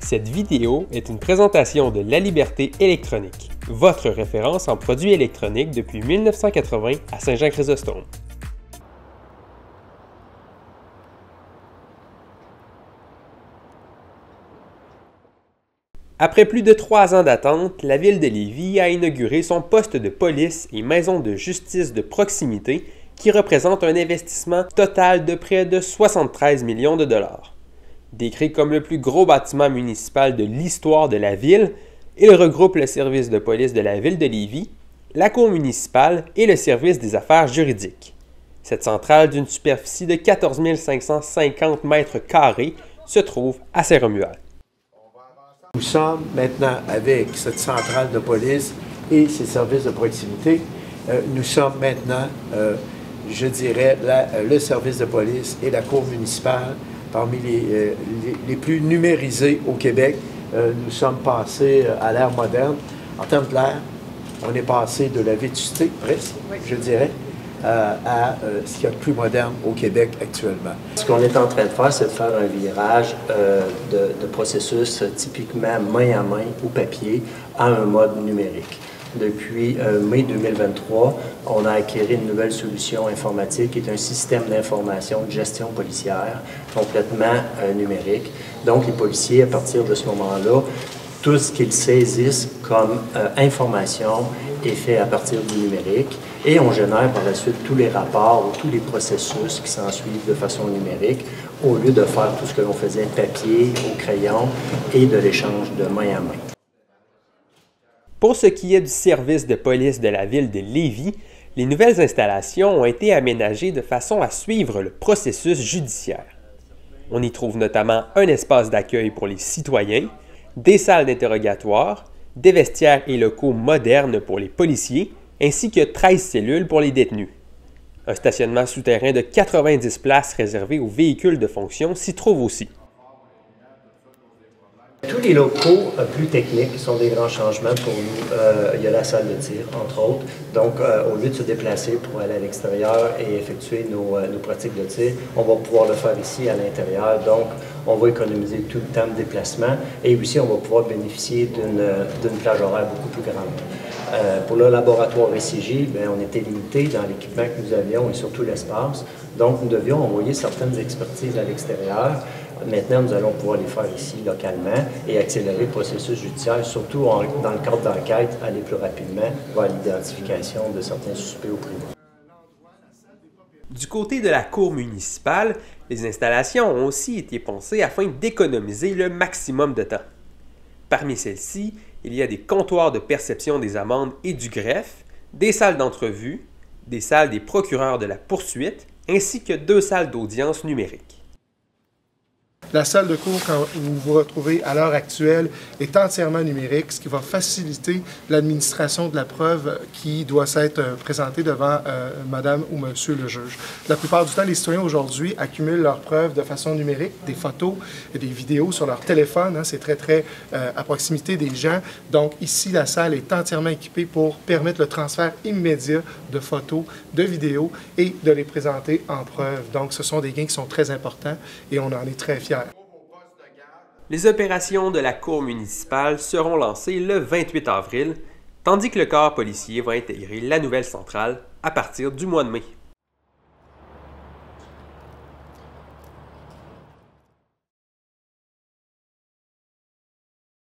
Cette vidéo est une présentation de La Liberté électronique, votre référence en produits électroniques depuis 1980 à Saint-Jean-Chrysostome. Après plus de 3 ans d'attente, la ville de Lévis a inauguré son poste de police et maison de justice de proximité qui représente un investissement total de près de 73 millions de dollars. Décrit comme le plus gros bâtiment municipal de l'histoire de la ville, il regroupe le service de police de la ville de Lévis, la cour municipale et le service des affaires juridiques. Cette centrale d'une superficie de 14 550 mètres carrés se trouve à Saint-Romuald. Nous sommes maintenant, avec cette centrale de police et ses services de proximité, nous sommes maintenant, je dirais, le service de police et la cour municipale parmi les plus numérisés au Québec. Nous sommes passés à l'ère moderne. En termes de l'ère, on est passé de la vétusté, presque, je dirais, à ce qu'il y a de plus moderne au Québec actuellement. Ce qu'on est en train de faire, c'est de faire un virage de processus typiquement main à main ou papier à un mode numérique. Depuis mai 2023, on a acquis une nouvelle solution informatique qui est un système d'information de gestion policière complètement numérique. Donc, les policiers, à partir de ce moment-là, tout ce qu'ils saisissent comme information est fait à partir du numérique et on génère par la suite tous les rapports ou tous les processus qui s'ensuivent de façon numérique au lieu de faire tout ce que l'on faisait papier, au crayon et de l'échange de main à main. Pour ce qui est du service de police de la ville de Lévis, les nouvelles installations ont été aménagées de façon à suivre le processus judiciaire. On y trouve notamment un espace d'accueil pour les citoyens, des salles d'interrogatoire, des vestiaires et locaux modernes pour les policiers, ainsi que 13 cellules pour les détenus. Un stationnement souterrain de 90 places réservé aux véhicules de fonction s'y trouve aussi. Tous les locaux plus techniques sont des grands changements pour nous. Il y a la salle de tir, entre autres. Donc, au lieu de se déplacer pour aller à l'extérieur et effectuer nos pratiques de tir, on va pouvoir le faire ici à l'intérieur. Donc, on va économiser tout le temps de déplacement et aussi on va pouvoir bénéficier d'une plage horaire beaucoup plus grande. Pour le laboratoire ECG, on était limité dans l'équipement que nous avions et surtout l'espace. Donc, nous devions envoyer certaines expertises à l'extérieur. Maintenant, nous allons pouvoir les faire ici, localement, et accélérer le processus judiciaire, surtout dans le cadre d'enquête, aller plus rapidement vers l'identification de certains suspects au privé. Du côté de la cour municipale, les installations ont aussi été pensées afin d'économiser le maximum de temps. Parmi celles-ci, il y a des comptoirs de perception des amendes et du greffe, des salles d'entrevue, des salles des procureurs de la poursuite, ainsi que 2 salles d'audience numériques. La salle de cours que vous vous retrouvez à l'heure actuelle est entièrement numérique, ce qui va faciliter l'administration de la preuve qui doit s'être présentée devant madame ou monsieur le juge. La plupart du temps, les citoyens aujourd'hui accumulent leurs preuves de façon numérique, des photos et des vidéos sur leur téléphone. C'est très à proximité des gens. Donc ici, la salle est entièrement équipée pour permettre le transfert immédiat de photos, de vidéos et de les présenter en preuve. Donc ce sont des gains qui sont très importants et on en est très fiers. Les opérations de la cour municipale seront lancées le 28 avril, tandis que le corps policier va intégrer la nouvelle centrale à partir du mois de mai.